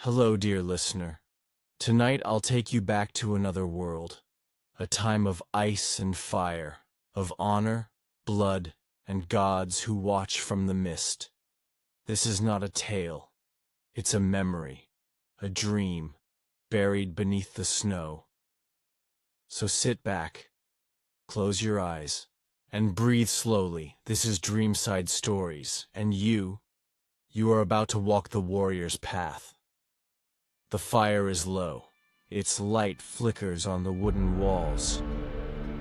Hello, dear listener. Tonight I'll take you back to another world, a time of ice and fire, of honor, blood, and gods who watch from the mist. This is not a tale. It's a memory, a dream, buried beneath the snow. So sit back, close your eyes, and breathe slowly. This is Dreamside Stories, and you are about to walk the warrior's path. The fire is low. Its light flickers on the wooden walls.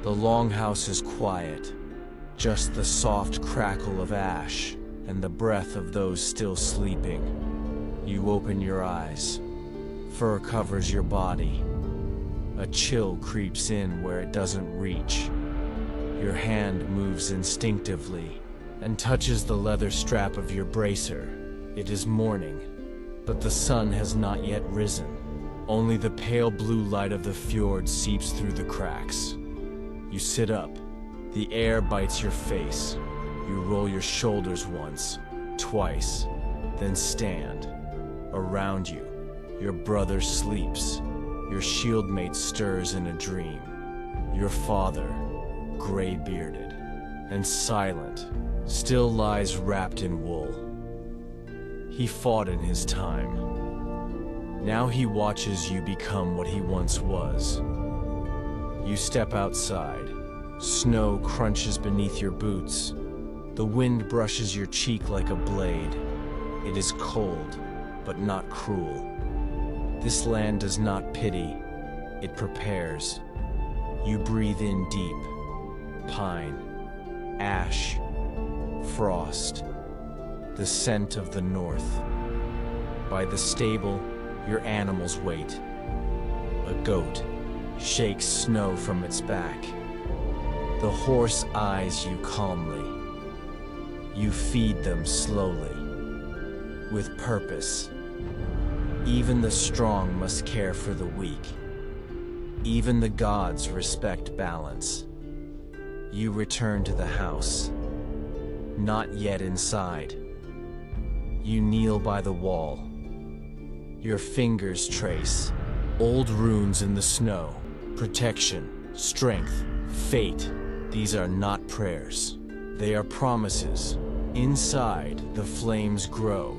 The longhouse is quiet, just the soft crackle of ash and the breath of those still sleeping. You open your eyes. Fur covers your body. A chill creeps in where it doesn't reach. Your hand moves instinctively and touches the leather strap of your bracer. It is morning, but the sun has not yet risen. Only the pale blue light of the fjords seeps through the cracks. You sit up. The air bites your face. You roll your shoulders once, twice, then stand. Around you, your brother sleeps. Your shieldmate stirs in a dream. Your father, gray-bearded and silent, still lies wrapped in wool. He fought in his time. Now he watches you become what he once was. You step outside. Snow crunches beneath your boots. The wind brushes your cheek like a blade. It is cold, but not cruel. This land does not pity. It prepares. You breathe in deep. Pine, ash, frost. The scent of the north. By the stable, your animals wait. A goat shakes snow from its back. The horse eyes you calmly. You feed them slowly, with purpose. Even the strong must care for the weak. Even the gods respect balance. You return to the house. Not yet inside. You kneel by the wall. Your fingers trace old runes in the snow. Protection, strength, fate. These are not prayers. They are promises. Inside, the flames grow.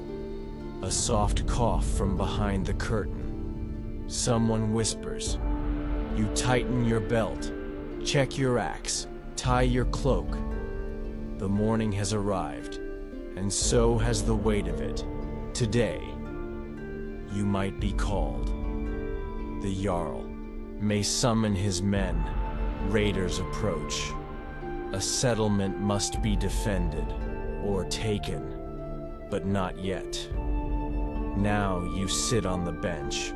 A soft cough from behind the curtain. Someone whispers. You tighten your belt. Check your axe. Tie your cloak. The morning has arrived. And so has the weight of it. Today, you might be called. The Jarl may summon his men. Raiders approach. A settlement must be defended or taken, but not yet. Now you sit on the bench.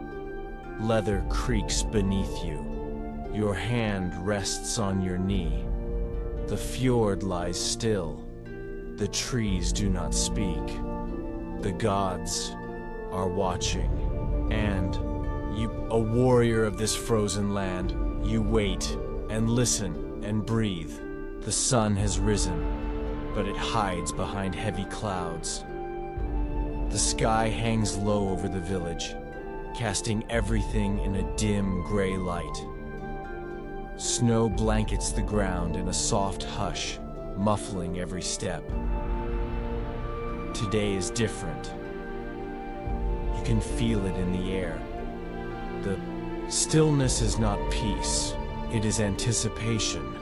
Leather creaks beneath you. Your hand rests on your knee. The fjord lies still. The trees do not speak. The gods are watching. And you, a warrior of this frozen land, you wait and listen and breathe. The sun has risen, but it hides behind heavy clouds. The sky hangs low over the village, casting everything in a dim gray light. Snow blankets the ground in a soft hush, muffling every step. Today is different. You can feel it in the air. The stillness is not peace, it is anticipation.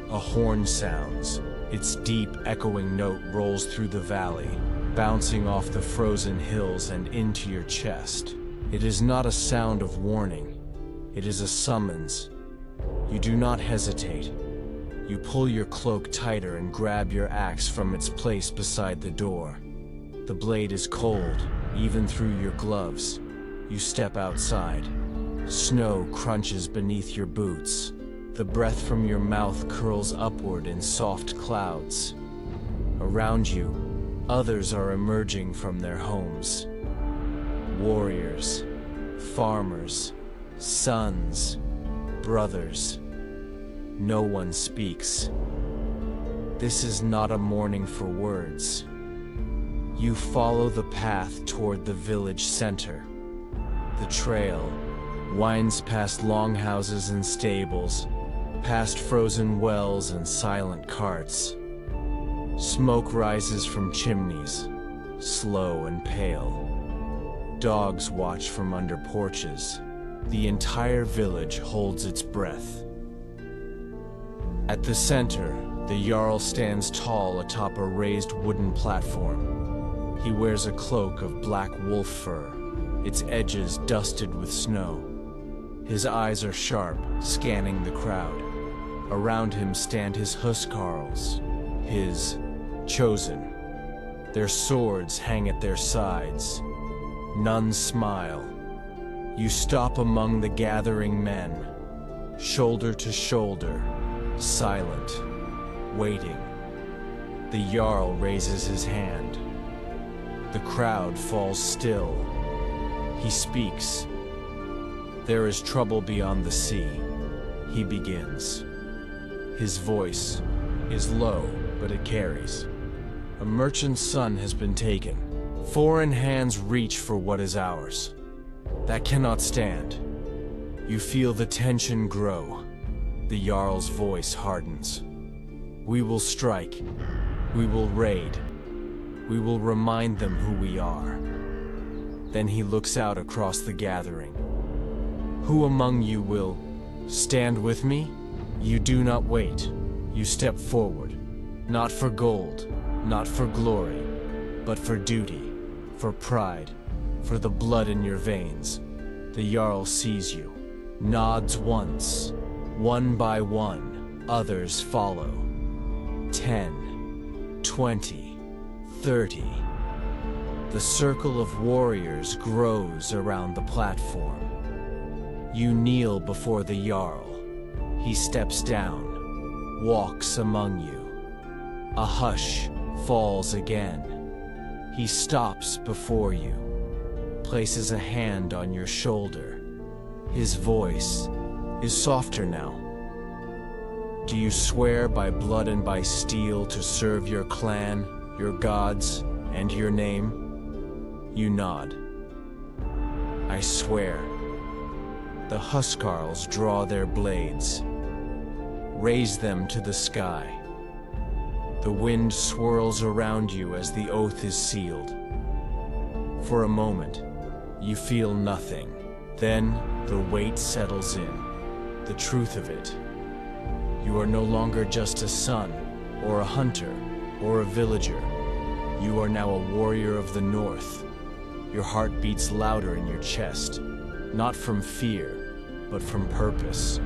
A horn sounds. Its deep, echoing note rolls through the valley, bouncing off the frozen hills and into your chest. It is not a sound of warning. It is a summons. You do not hesitate. You pull your cloak tighter and grab your axe from its place beside the door. The blade is cold, even through your gloves. You step outside. Snow crunches beneath your boots. The breath from your mouth curls upward in soft clouds. Around you, others are emerging from their homes. Warriors, farmers, sons, brothers. No one speaks. This is not a morning for words. You follow the path toward the village center. The trail winds past longhouses and stables, past frozen wells and silent carts. Smoke rises from chimneys, slow and pale. Dogs watch from under porches. The entire village holds its breath. At the center, the Jarl stands tall atop a raised wooden platform. He wears a cloak of black wolf fur, its edges dusted with snow. His eyes are sharp, scanning the crowd. Around him stand his huskarls, his chosen. Their swords hang at their sides. None smile. You stop among the gathering men, shoulder to shoulder, silent, waiting. The Jarl raises his hand. The crowd falls still. He speaks. There is trouble beyond the sea. He begins. His voice is low, but it carries. A merchant's son has been taken. Foreign hands reach for what is ours. That cannot stand. You feel the tension grow. The Jarl's voice hardens. We will strike. We will raid. We will remind them who we are. Then he looks out across the gathering. Who among you will stand with me? You do not wait. You step forward. Not for gold, not for glory, but for duty, for pride, for the blood in your veins. The Jarl sees you, nods once. One by one, others follow. 10, 20, 30. The circle of warriors grows around the platform. You kneel before the Jarl. He steps down, walks among you. A hush falls again. He stops before you, places a hand on your shoulder. His voice is softer now. Do you swear by blood and by steel to serve your clan, your gods, and your name? You nod. I swear. The huskarls draw their blades. Raise them to the sky. The wind swirls around you as the oath is sealed. For a moment, you feel nothing. Then the weight settles in. The truth of it. You are no longer just a son, or a hunter, or a villager. You are now a warrior of the North. Your heart beats louder in your chest, not from fear, but from purpose.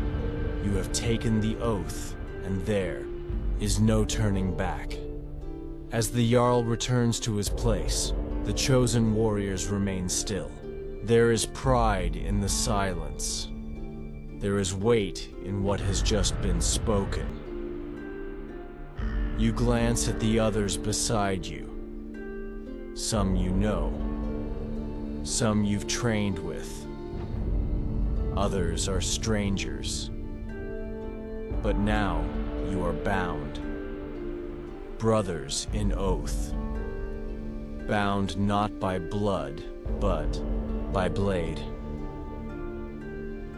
You have taken the oath, and there is no turning back. As the Jarl returns to his place, the chosen warriors remain still. There is pride in the silence. There is weight in what has just been spoken. You glance at the others beside you. Some you know. Some you've trained with. Others are strangers. But now you are bound. Brothers in oath. Bound not by blood, but by blade.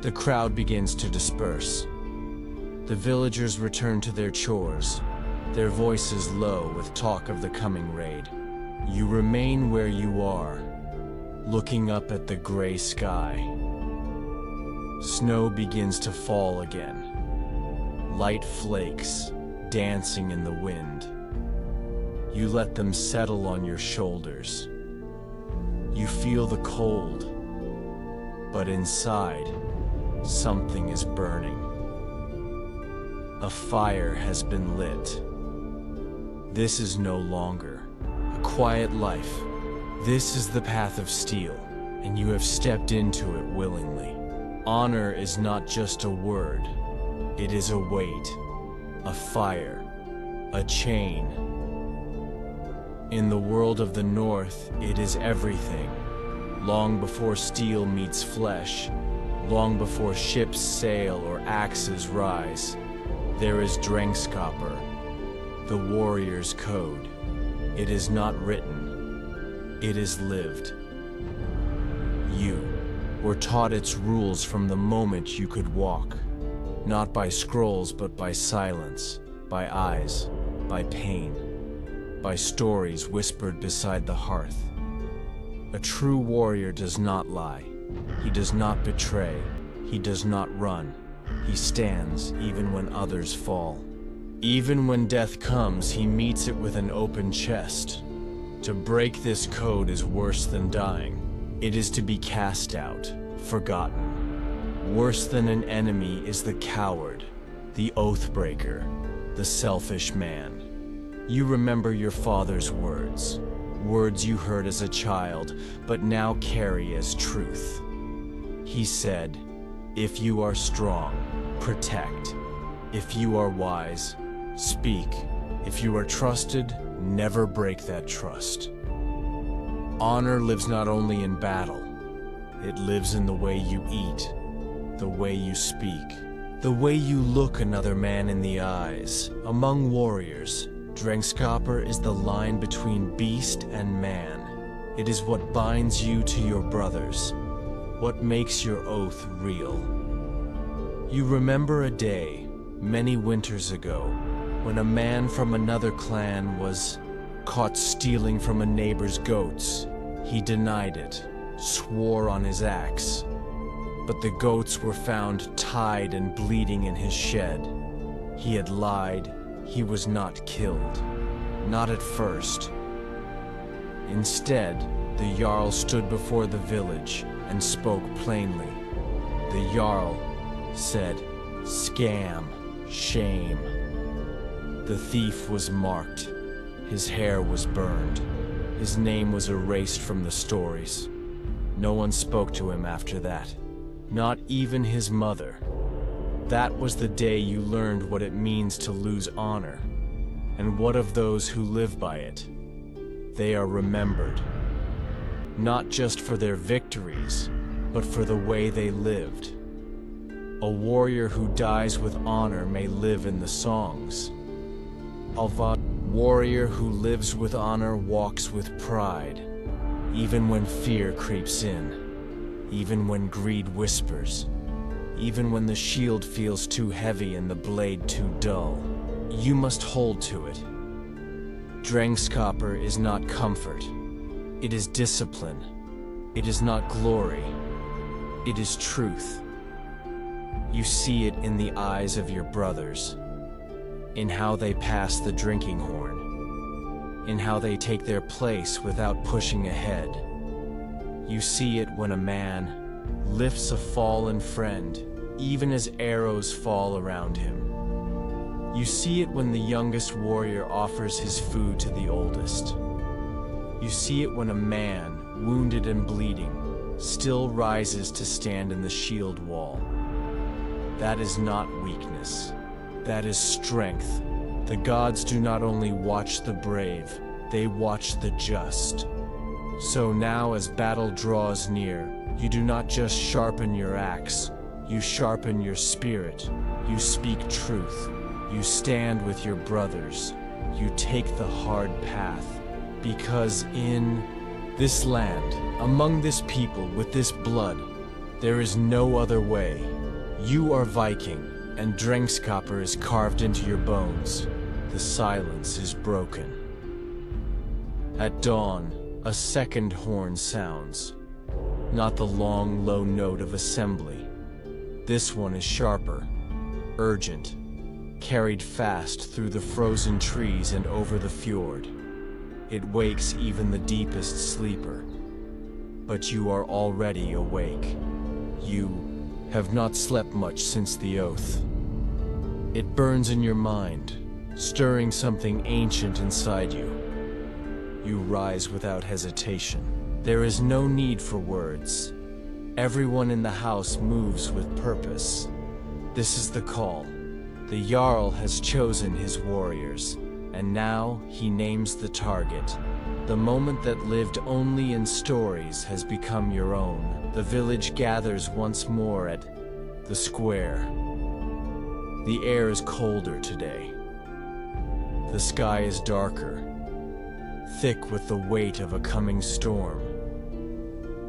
The crowd begins to disperse. The villagers return to their chores, their voices low with talk of the coming raid. You remain where you are, looking up at the gray sky. Snow begins to fall again. Light flakes, dancing in the wind. You let them settle on your shoulders. You feel the cold, but inside, something is burning. A fire has been lit. This is no longer a quiet life. This is the path of steel, and you have stepped into it willingly. Honor is not just a word. It is a weight, a fire, a chain. In the world of the North, it is everything. Long before steel meets flesh, long before ships sail or axes rise, there is Drengskaper, the warrior's code. It is not written, it is lived. You, were taught its rules from the moment you could walk, not by scrolls but by silence, by eyes, by pain, by stories whispered beside the hearth. A true warrior does not lie, he does not betray, he does not run, he stands even when others fall. Even when death comes, he meets it with an open chest. To break this code is worse than dying. It is to be cast out, forgotten. Worse than an enemy is the coward, the oath-breaker, the selfish man. You remember your father's words, words you heard as a child, but now carry as truth. He said, "If you are strong, protect. If you are wise, speak. If you are trusted, never break that trust." Honor lives not only in battle, it lives in the way you eat, the way you speak, the way you look another man in the eyes. Among warriors, Drengskaper is the line between beast and man. It is what binds you to your brothers, what makes your oath real. You remember a day, many winters ago, when a man from another clan was caught stealing from a neighbor's goats. He denied it, swore on his axe. But the goats were found tied and bleeding in his shed. He had lied, he was not killed. Not at first. Instead, the Jarl stood before the village and spoke plainly. The Jarl said, "Scam, shame." The thief was marked. His hair was burned. His name was erased from the stories. No one spoke to him after that. Not even his mother. That was the day you learned what it means to lose honor. And what of those who live by it? They are remembered. Not just for their victories, but for the way they lived. A warrior who dies with honor may live in the songs. A warrior who lives with honor walks with pride, even when fear creeps in, even when greed whispers, even when the shield feels too heavy and the blade too dull. You must hold to it. Drengskaper is not comfort. It is discipline. It is not glory. It is truth. You see it in the eyes of your brothers, in how they pass the drinking horn, in how they take their place without pushing ahead. You see it when a man lifts a fallen friend, even as arrows fall around him. You see it when the youngest warrior offers his food to the oldest. You see it when a man, wounded and bleeding, still rises to stand in the shield wall. That is not weakness. That is strength. The gods do not only watch the brave, they watch the just. So now as battle draws near, you do not just sharpen your axe, you sharpen your spirit. You speak truth. You stand with your brothers. You take the hard path. Because in this land, among this people, with this blood, there is no other way. You are Viking, and Drengskaper is carved into your bones. The silence is broken. At dawn, a second horn sounds. Not the long, low note of assembly. This one is sharper, urgent, carried fast through the frozen trees and over the fjord. It wakes even the deepest sleeper. But you are already awake. You have not slept much since the oath. It burns in your mind, stirring something ancient inside you. You rise without hesitation. There is no need for words. Everyone in the house moves with purpose. This is the call. The Jarl has chosen his warriors, and now he names the target. The moment that lived only in stories has become your own. The village gathers once more at the square. The air is colder today. The sky is darker, thick with the weight of a coming storm.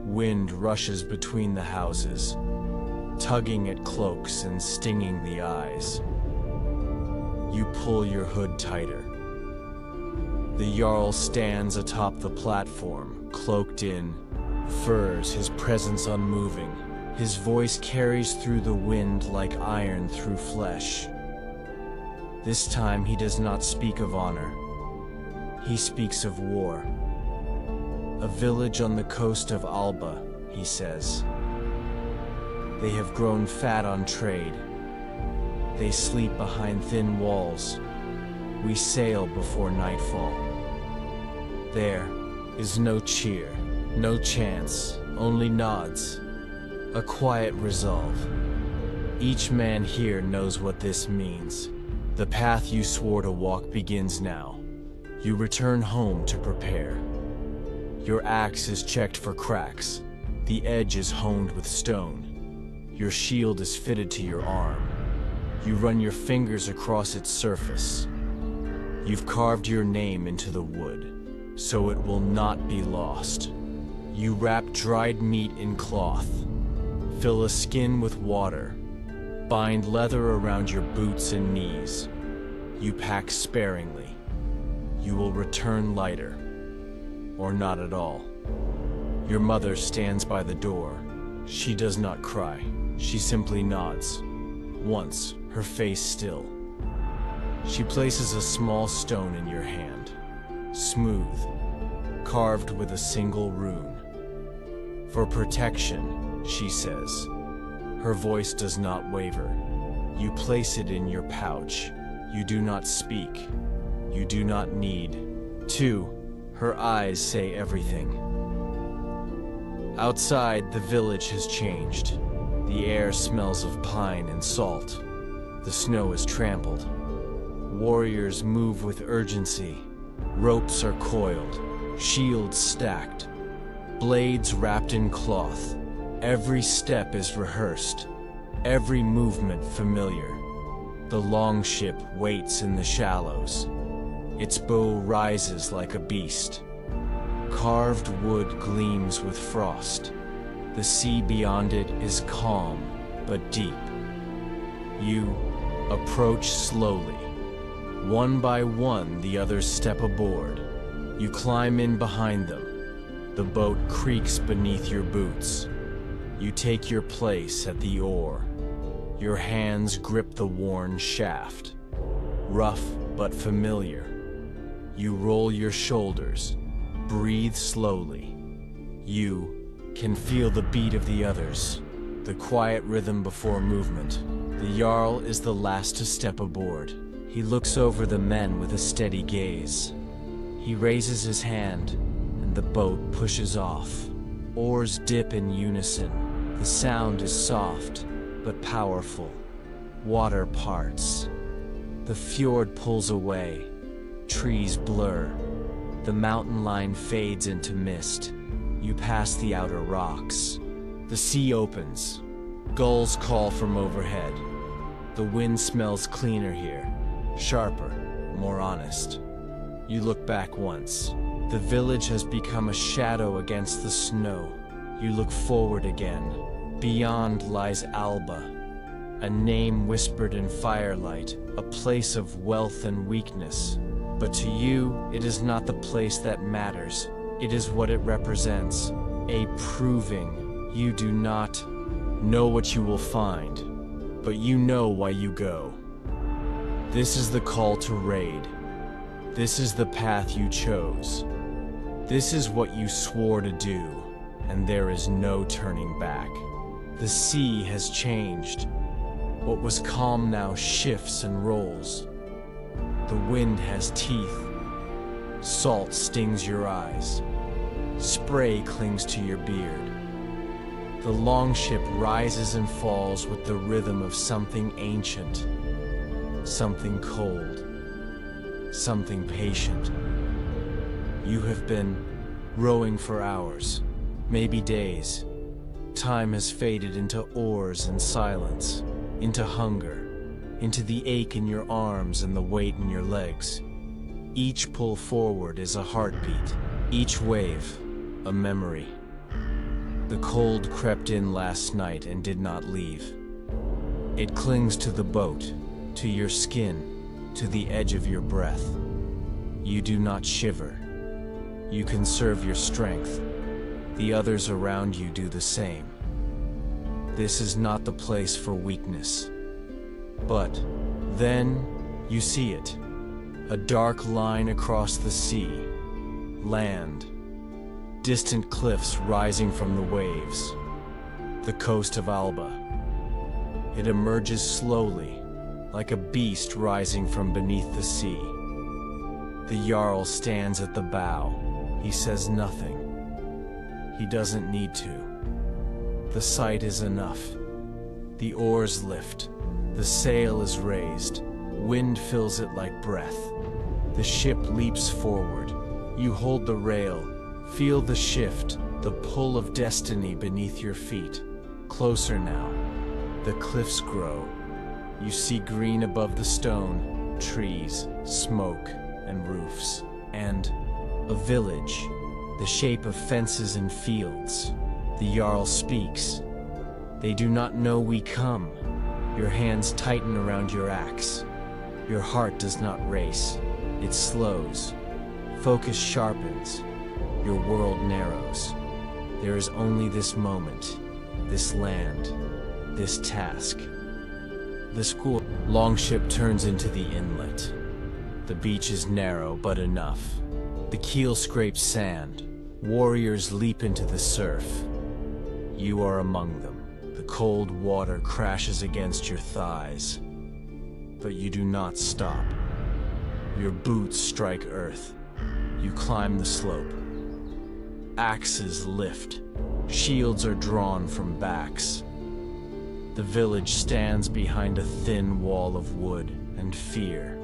Wind rushes between the houses, tugging at cloaks and stinging the eyes. You pull your hood tighter. The Jarl stands atop the platform, cloaked in furs, his presence unmoving. His voice carries through the wind like iron through flesh. This time he does not speak of honor. He speaks of war. A village on the coast of Alba, he says. They have grown fat on trade. They sleep behind thin walls. We sail before nightfall. There is no cheer, no chance, only nods. A quiet resolve. Each man here knows what this means. The path you swore to walk begins now. You return home to prepare. Your axe is checked for cracks. The edge is honed with stone. Your shield is fitted to your arm. You run your fingers across its surface. You've carved your name into the wood, so it will not be lost. You wrap dried meat in cloth. Fill a skin with water. Bind leather around your boots and knees. You pack sparingly. You will return lighter, or not at all. Your mother stands by the door. She does not cry. She simply nods. Once, her face still. She places a small stone in your hand, smooth, carved with a single rune. For protection, she says. Her voice does not waver. You place it in your pouch. You do not speak. You do not need to. Her eyes say everything. Outside, the village has changed. The air smells of pine and salt. The snow is trampled. Warriors move with urgency. Ropes are coiled, shields stacked, blades wrapped in cloth. Every step is rehearsed, every movement familiar. The longship waits in the shallows. Its bow rises like a beast. Carved wood gleams with frost. The sea beyond it is calm, but deep. You approach slowly. One by one, the others step aboard. You climb in behind them. The boat creaks beneath your boots. You take your place at the oar. Your hands grip the worn shaft. Rough but familiar. You roll your shoulders. Breathe slowly. You can feel the beat of the others, the quiet rhythm before movement. The Jarl is the last to step aboard. He looks over the men with a steady gaze. He raises his hand, and the boat pushes off. Oars dip in unison. The sound is soft, but powerful. Water parts. The fjord pulls away. Trees blur. The mountain line fades into mist. You pass the outer rocks. The sea opens. Gulls call from overhead. The wind smells cleaner here. Sharper, more honest. You look back once. The village has become a shadow against the snow. You look forward again. Beyond lies Alba, a name whispered in firelight, a place of wealth and weakness. But to you, it is not the place that matters. It is what it represents, a proving. You do not know what you will find, but you know why you go. This is the call to raid. This is the path you chose. This is what you swore to do, and there is no turning back. The sea has changed. What was calm now shifts and rolls. The wind has teeth. Salt stings your eyes. Spray clings to your beard. The longship rises and falls with the rhythm of something ancient, something cold, something patient. You have been rowing for hours, maybe days. Time has faded into oars and silence, into hunger, into the ache in your arms and the weight in your legs. Each pull forward is a heartbeat, each wave, a memory. The cold crept in last night and did not leave. It clings to the boat, to your skin, to the edge of your breath. You do not shiver. You conserve your strength. The others around you do the same. This is not the place for weakness. But then you see it. A dark line across the sea. Land. Distant cliffs rising from the waves. The coast of Alba. It emerges slowly, like a beast rising from beneath the sea. The Jarl stands at the bow. He says nothing. He doesn't need to. The sight is enough. The oars lift. The sail is raised. Wind fills it like breath. The ship leaps forward. You hold the rail. Feel the shift, the pull of destiny beneath your feet. Closer now. The cliffs grow. You see green above the stone, trees, smoke, and roofs. And a village, the shape of fences and fields. The Jarl speaks. They do not know we come. Your hands tighten around your axe. Your heart does not race. It slows. Focus sharpens. Your world narrows. There is only this moment, this land, this task. The school longship turns into the inlet. The beach is narrow but enough. The keel scrapes sand. Warriors leap into the surf. You are among them. The cold water crashes against your thighs. But you do not stop. Your boots strike earth. You climb the slope. Axes lift. Shields are drawn from backs. The village stands behind a thin wall of wood and fear.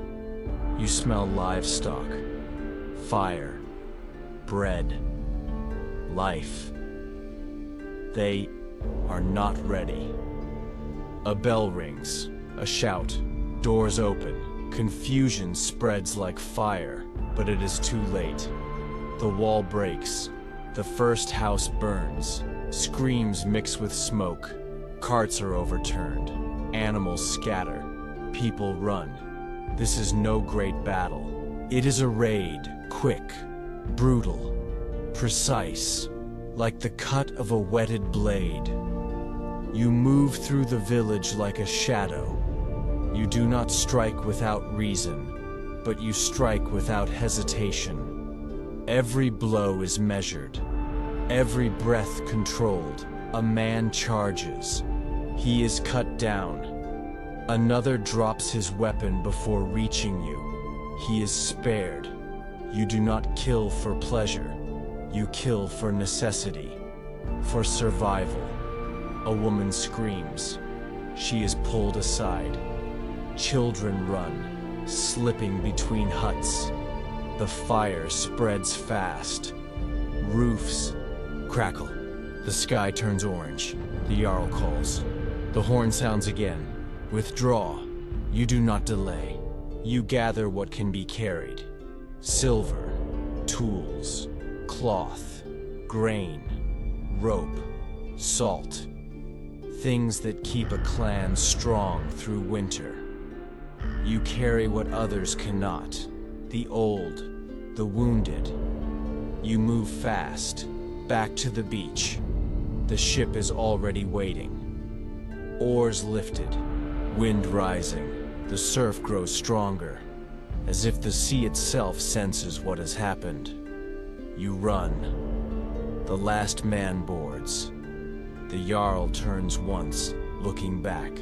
You smell livestock, fire, bread, life. They are not ready. A bell rings, a shout, doors open, confusion spreads like fire, but it is too late. The wall breaks. The first house burns. Screams mix with smoke. Carts are overturned. Animals scatter. People run. This is no great battle. It is a raid, quick, brutal, precise, like the cut of a whetted blade. You move through the village like a shadow. You do not strike without reason, but you strike without hesitation. Every blow is measured, every breath controlled. A man charges. He is cut down. Another drops his weapon before reaching you. He is spared. You do not kill for pleasure. You kill for necessity, for survival. A woman screams. She is pulled aside. Children run, slipping between huts. The fire spreads fast. Roofs crackle. The sky turns orange. The Jarl calls. The horn sounds again. Withdraw. You do not delay. You gather what can be carried. Silver, tools, cloth, grain, rope, salt. Things that keep a clan strong through winter. You carry what others cannot. The old, the wounded. You move fast, back to the beach. The ship is already waiting. Oars lifted, wind rising. The surf grows stronger, as if the sea itself senses what has happened. You run. The last man boards. The Jarl turns once, looking back.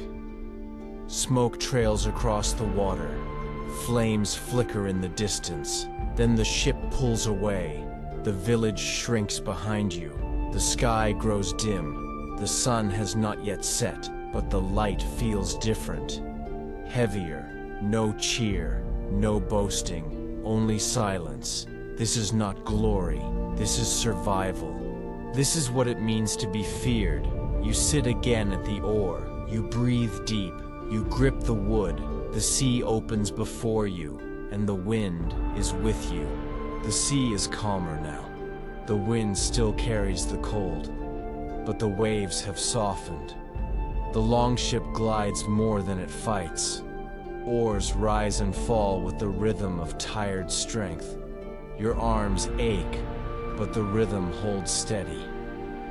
Smoke trails across the water. Flames flicker in the distance. Then the ship pulls away. The village shrinks behind you. The sky grows dim. The sun has not yet set, but the light feels different. Heavier. No cheer. No boasting. Only silence. This is not glory. This is survival. This is what it means to be feared. You sit again at the oar. You breathe deep. You grip the wood. The sea opens before you, and the wind is with you. The sea is calmer now. The wind still carries the cold. but the waves have softened. The longship glides more than it fights. Oars rise and fall with the rhythm of tired strength. Your arms ache, but the rhythm holds steady.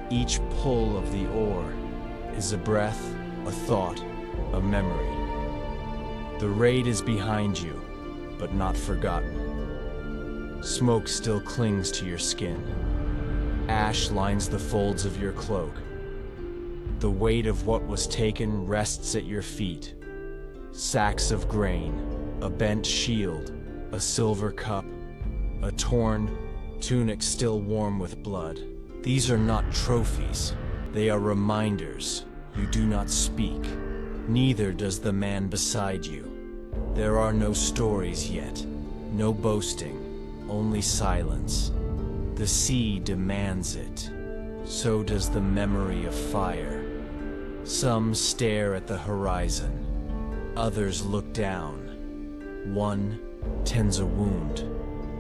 Each pull of the oar is a breath, a thought, a memory. The raid is behind you, but not forgotten. Smoke still clings to your skin. Ash lines the folds of your cloak. The weight of what was taken rests at your feet. Sacks of grain, a bent shield, a silver cup, a torn tunic still warm with blood. These are not trophies. They are reminders. You do not speak. Neither does the man beside you. There are no stories yet, no boasting, only silence. The sea demands it. So does the memory of fire. Some stare at the horizon. Others look down. One tends a wound.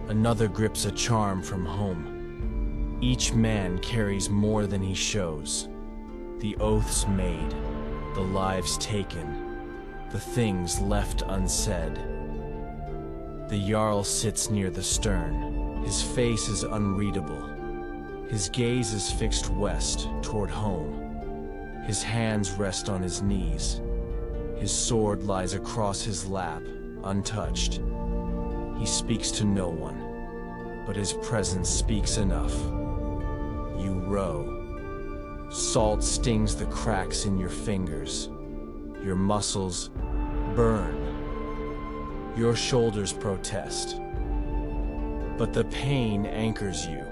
Another grips a charm from home. Each man carries more than he shows. The oaths made, the lives taken, the things left unsaid. The Jarl sits near the stern. His face is unreadable. His gaze is fixed west, toward home. His hands rest on his knees. His sword lies across his lap, untouched. He speaks to no one, but his presence speaks enough. You row. Salt stings the cracks in your fingers. Your muscles burn. Your shoulders protest. But the pain anchors you.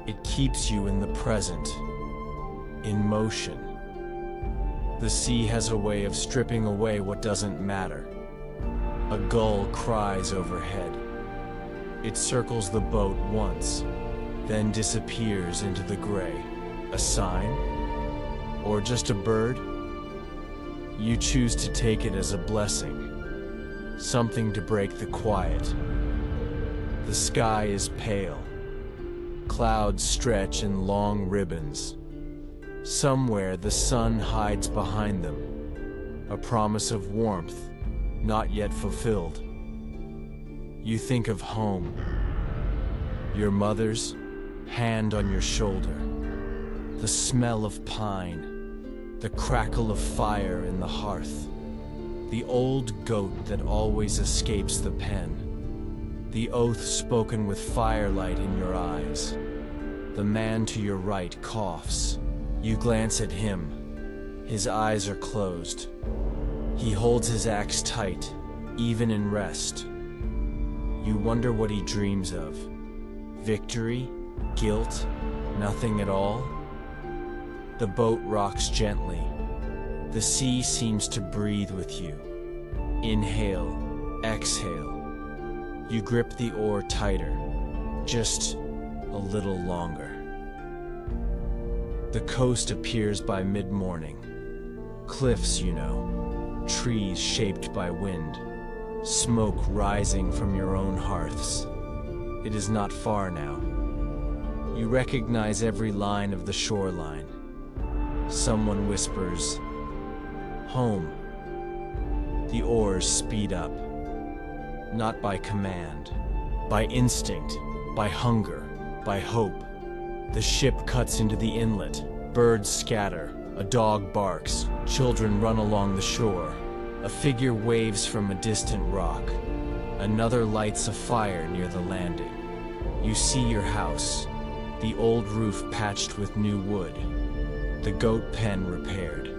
It keeps you in the present, in motion. The sea has a way of stripping away what doesn't matter. A gull cries overhead. It circles the boat once, then disappears into the gray. A sign? Or just a bird? You choose to take it as a blessing, something to break the quiet. The sky is pale. Clouds stretch in long ribbons. Somewhere the sun hides behind them, a promise of warmth not yet fulfilled. You think of home, your mother's hand on your shoulder, the smell of pine, the crackle of fire in the hearth, the old goat that always escapes the pen, the oath spoken with firelight in your eyes. The man to your right coughs. You glance at him. His eyes are closed. He holds his axe tight, even in rest. You wonder what he dreams of. Victory? Guilt? Nothing at all? The boat rocks gently. The sea seems to breathe with you. Inhale, exhale. You grip the oar tighter, just a little longer. The coast appears by mid-morning. Cliffs, you know, trees shaped by wind, smoke rising from your own hearths. It is not far now. You recognize every line of the shoreline. Someone whispers, "Home." The oars speed up. Not by command, by instinct, by hunger, by hope. The ship cuts into the inlet. Birds scatter. A dog barks. Children run along the shore. A figure waves from a distant rock. Another lights a fire near the landing. You see your house, the old roof patched with new wood, the goat pen repaired,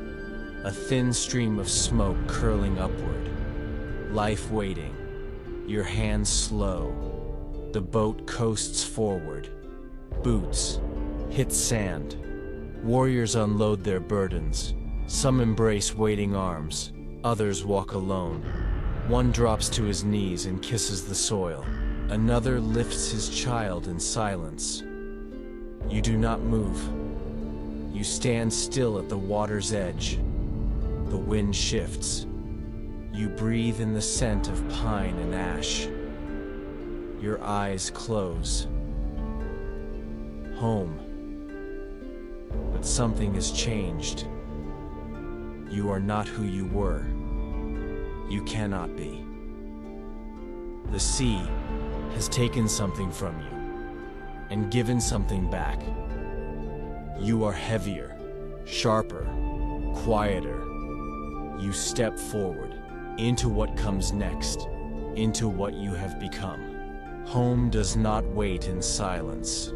a thin stream of smoke curling upward. Life waiting, your hands slow. The boat coasts forward. Boots hit sand. Warriors unload their burdens. Some embrace waiting arms. Others walk alone. One drops to his knees and kisses the soil. Another lifts his child in silence. You do not move. You stand still at the water's edge. The wind shifts. You breathe in the scent of pine and ash. Your eyes close. Home. but something has changed. You are not who you were. You cannot be. The sea has taken something from you and given something back. You are heavier, sharper, quieter. You step forward into what comes next, into what you have become. Home does not wait in silence.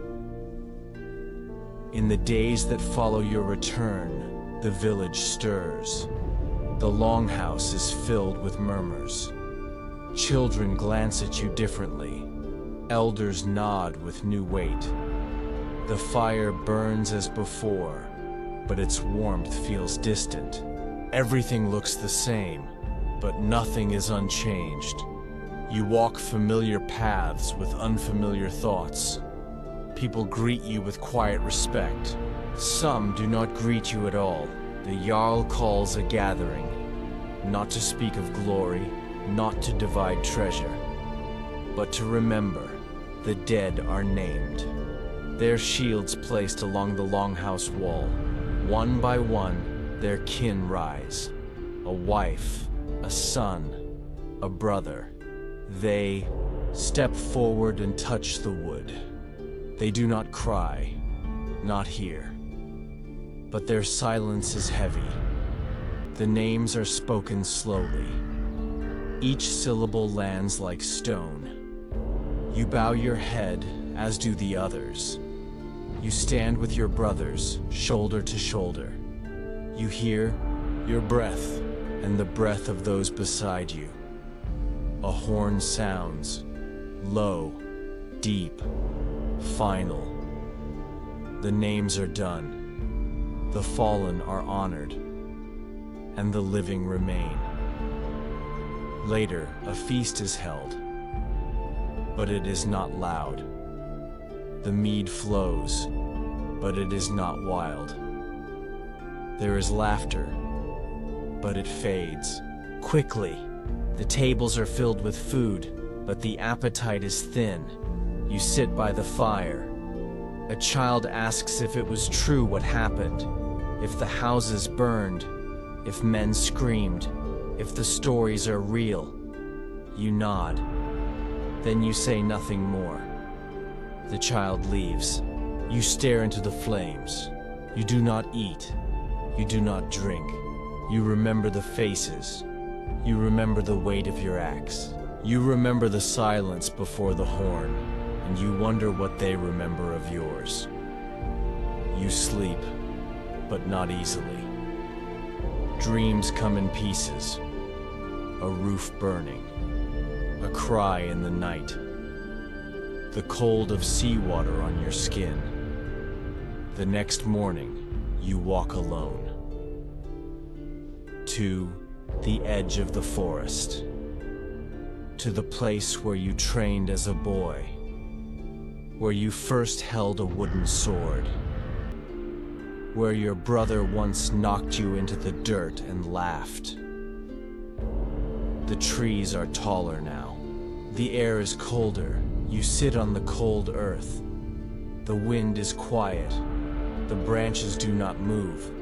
In the days that follow your return, the village stirs. The longhouse is filled with murmurs. Children glance at you differently. Elders nod with new weight. The fire burns as before, but its warmth feels distant. Everything looks the same, but nothing is unchanged. You walk familiar paths with unfamiliar thoughts. People greet you with quiet respect. Some do not greet you at all. The Jarl calls a gathering, not to speak of glory, not to divide treasure, but to remember the dead are named. Their shields placed along the longhouse wall. One by one, their kin rise. A wife, a son, a brother. They step forward and touch the wood. They do not cry, not here. But their silence is heavy. The names are spoken slowly. Each syllable lands like stone. You bow your head, as do the others. You stand with your brothers, shoulder to shoulder. You hear your breath and the breath of those beside you. A horn sounds, low, deep, final. The names are done. The fallen are honored, and the living remain. Later, a feast is held, but it is not loud. The mead flows, but it is not wild. There is laughter, but it fades quickly. The tables are filled with food, but the appetite is thin. You sit by the fire. A child asks if it was true what happened, if the houses burned, if men screamed, if the stories are real. You nod. Then you say nothing more. The child leaves. You stare into the flames. You do not eat. You do not drink. You remember the faces. You remember the weight of your axe. You remember the silence before the horn, and you wonder what they remember of yours. You sleep, but not easily. Dreams come in pieces. A roof burning. A cry in the night. The cold of seawater on your skin. The next morning, you walk alone. To the edge of the forest. To the place where you trained as a boy. Where you first held a wooden sword. Where your brother once knocked you into the dirt and laughed. The trees are taller now. The air is colder. You sit on the cold earth. The wind is quiet. The branches do not move.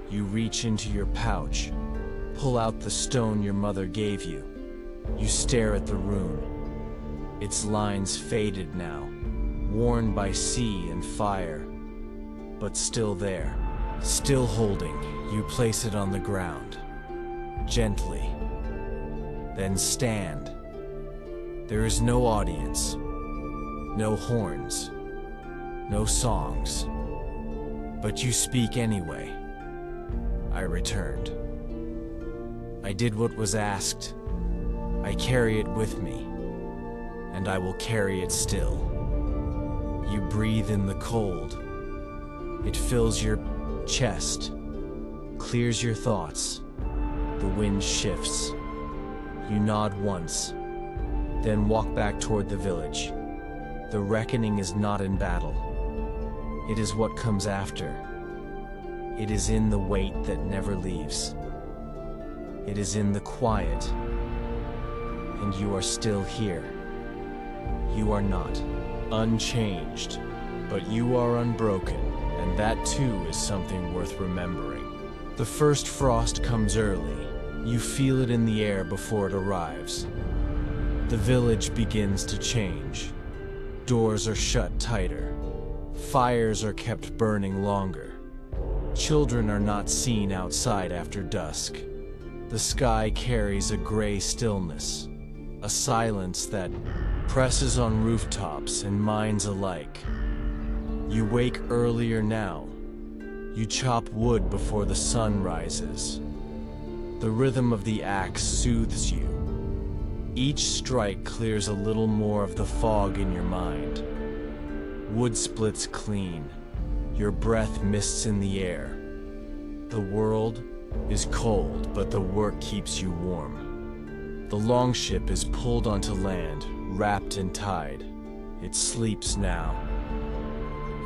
You reach into your pouch, pull out the stone your mother gave you. You stare at the rune. Its lines faded now, worn by sea and fire, but still there. Still holding, you place it on the ground, gently. Then stand. There is no audience, no horns, no songs. But you speak anyway. I returned. I did what was asked. I carry it with me, and I will carry it still. You breathe in the cold. It fills your chest, clears your thoughts. The wind shifts. You nod once, then walk back toward the village. The reckoning is not in battle. It is what comes after. It is in the weight that never leaves. It is in the quiet. And you are still here. You are not unchanged, but you are unbroken. and that too is something worth remembering. The first frost comes early. You feel it in the air before it arrives. The village begins to change. Doors are shut tighter. Fires are kept burning longer. Children are not seen outside after dusk. The sky carries a gray stillness, a silence that presses on rooftops and minds alike. You wake earlier now. You chop wood before the sun rises. The rhythm of the axe soothes you. Each strike clears a little more of the fog in your mind. Wood splits clean. Your breath mists in the air. The world is cold, but the work keeps you warm. The longship is pulled onto land, wrapped in tide. It sleeps now,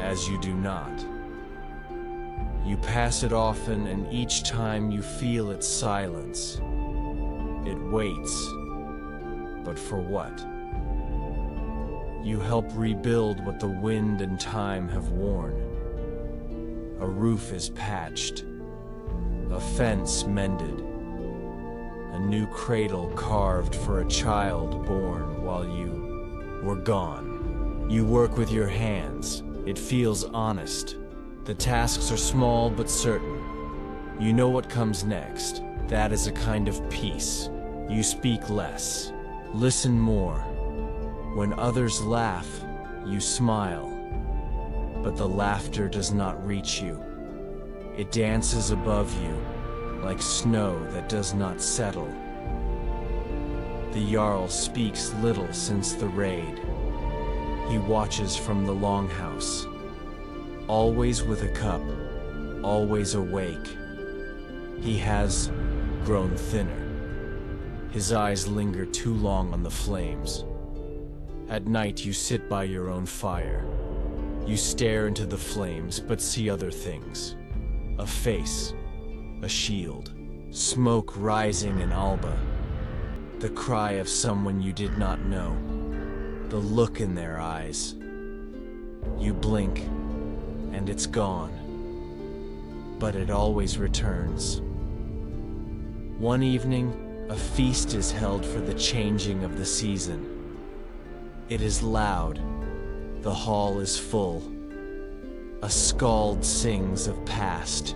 as you do not. You pass it often, and each time you feel its silence. It waits. But for what? You help rebuild what the wind and time have worn. A roof is patched, a fence mended, a new cradle carved for a child born while you were gone. You work with your hands. It feels honest. The tasks are small but certain. You know what comes next. That is a kind of peace. You speak less. Listen more. When others laugh, you smile. But the laughter does not reach you. It dances above you, like snow that does not settle. The Jarl speaks little since the raid. He watches from the longhouse. Always with a cup, always awake. He has grown thinner. His eyes linger too long on the flames. At night you sit by your own fire. You stare into the flames but see other things. A face, a shield, smoke rising in Alba. The cry of someone you did not know. The look in their eyes. You blink, and it's gone. But it always returns. One evening, a feast is held for the changing of the season. It is loud. The hall is full. A skald sings of past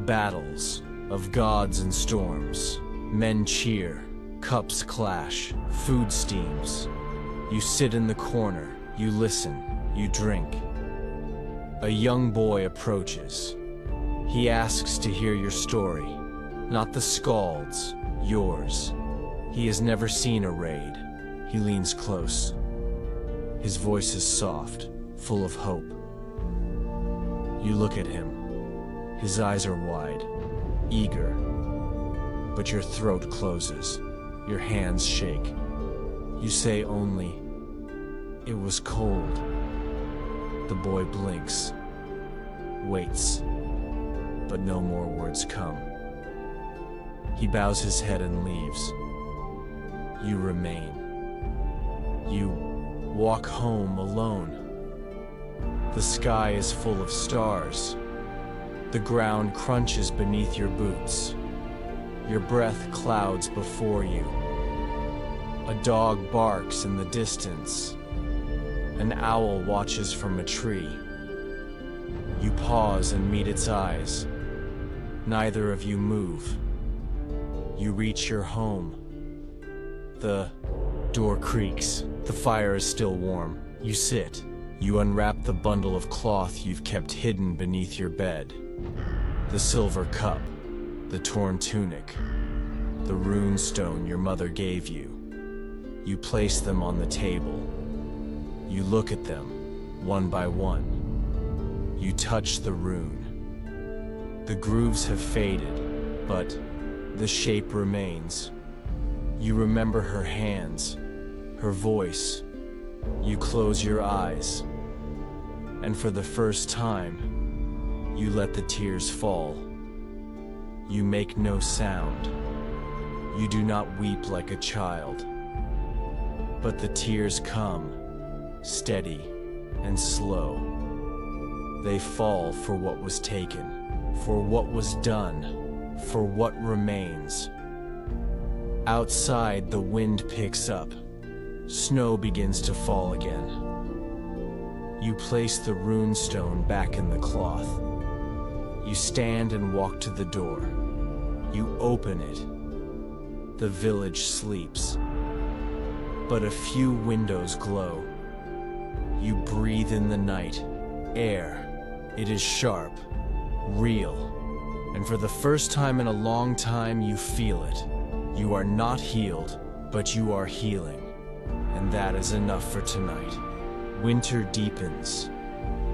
battles, of gods and storms. Men cheer, cups clash, food steams. You sit in the corner, you listen, you drink. A young boy approaches. He asks to hear your story, not the skald's, yours. He has never seen a raid. He leans close. His voice is soft, full of hope. You look at him. His eyes are wide, eager. But your throat closes. Your hands shake. You say only, "It was cold." The boy blinks, waits, but no more words come. He bows his head and leaves. You remain. You walk home alone. The sky is full of stars. The ground crunches beneath your boots. Your breath clouds before you. A dog barks in the distance. An owl watches from a tree. You pause and meet its eyes. Neither of you move. You reach your home. The door creaks. The fire is still warm. You sit. You unwrap the bundle of cloth you've kept hidden beneath your bed. The silver cup, the torn tunic, the rune stone your mother gave you. You place them on the table. You look at them, one by one. You touch the rune. The grooves have faded, but the shape remains. You remember her hands, her voice. You close your eyes, and for the first time, you let the tears fall. You make no sound. You do not weep like a child. But the tears come, steady and slow. They fall for what was taken, for what was done, for what remains. Outside, the wind picks up. Snow begins to fall again. You place the runestone back in the cloth. You stand and walk to the door. You open it. The village sleeps, but a few windows glow. You breathe in the night air. It is sharp, real, and for the first time in a long time you feel it. You are not healed, but you are healing, and that is enough for tonight. Winter deepens.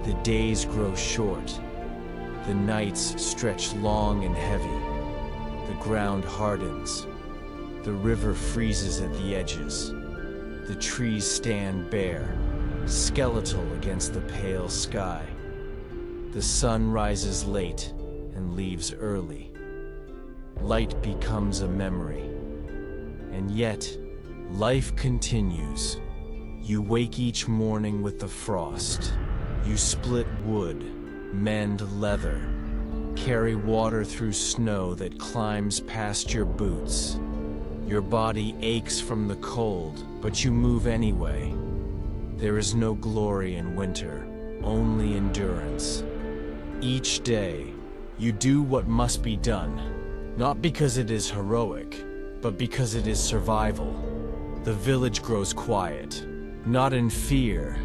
The days grow short. The nights stretch long and heavy. The ground hardens. The river freezes at the edges. The trees stand bare, skeletal against the pale sky. The sun rises late and leaves early. Light becomes a memory. And yet, life continues. You wake each morning with the frost. You split wood, mend leather, carry water through snow that climbs past your boots. Your body aches from the cold, but you move anyway. There is no glory in winter, only endurance. Each day, you do what must be done, not because it is heroic, but because it is survival. The village grows quiet, not in fear,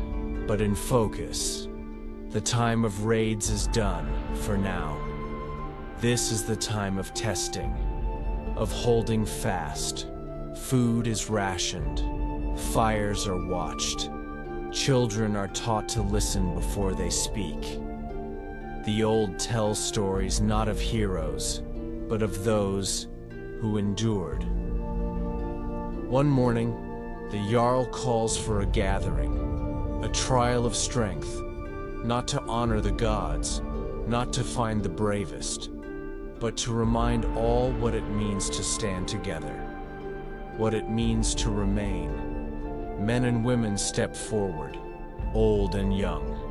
but in focus. The time of raids is done, for now. This is the time of testing, of holding fast. Food is rationed, fires are watched. Children are taught to listen before they speak. The old tell stories not of heroes, but of those who endured. One morning, the Jarl calls for a gathering, a trial of strength, not to honor the gods, not to find the bravest, but to remind all what it means to stand together, what it means to remain. Men and women step forward, old and young.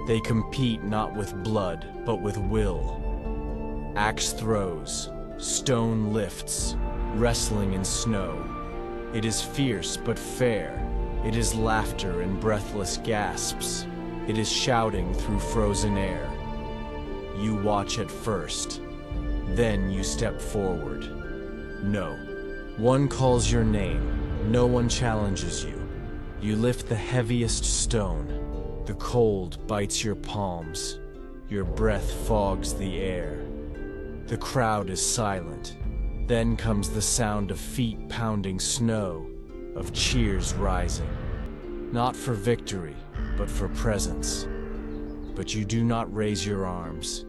They compete not with blood, but with will. Axe throws, stone lifts, wrestling in snow. It is fierce but fair. It is laughter and breathless gasps. It is shouting through frozen air. You watch at first, then you step forward. No. One calls your name, no one challenges you. You lift the heaviest stone. The cold bites your palms. Your breath fogs the air. The crowd is silent. Then comes the sound of feet pounding snow, of cheers rising. Not for victory, but for presence. But you do not raise your arms.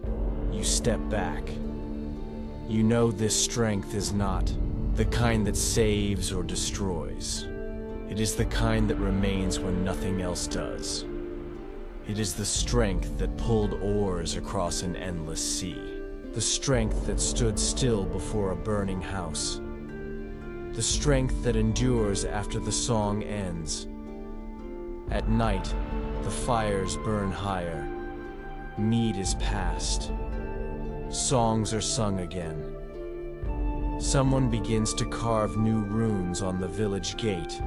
You step back. You know this strength is not the kind that saves or destroys. It is the kind that remains when nothing else does. It is the strength that pulled oars across an endless sea. The strength that stood still before a burning house. The strength that endures after the song ends. At night, the fires burn higher. Mead is passed. Songs are sung again. Someone begins to carve new runes on the village gate.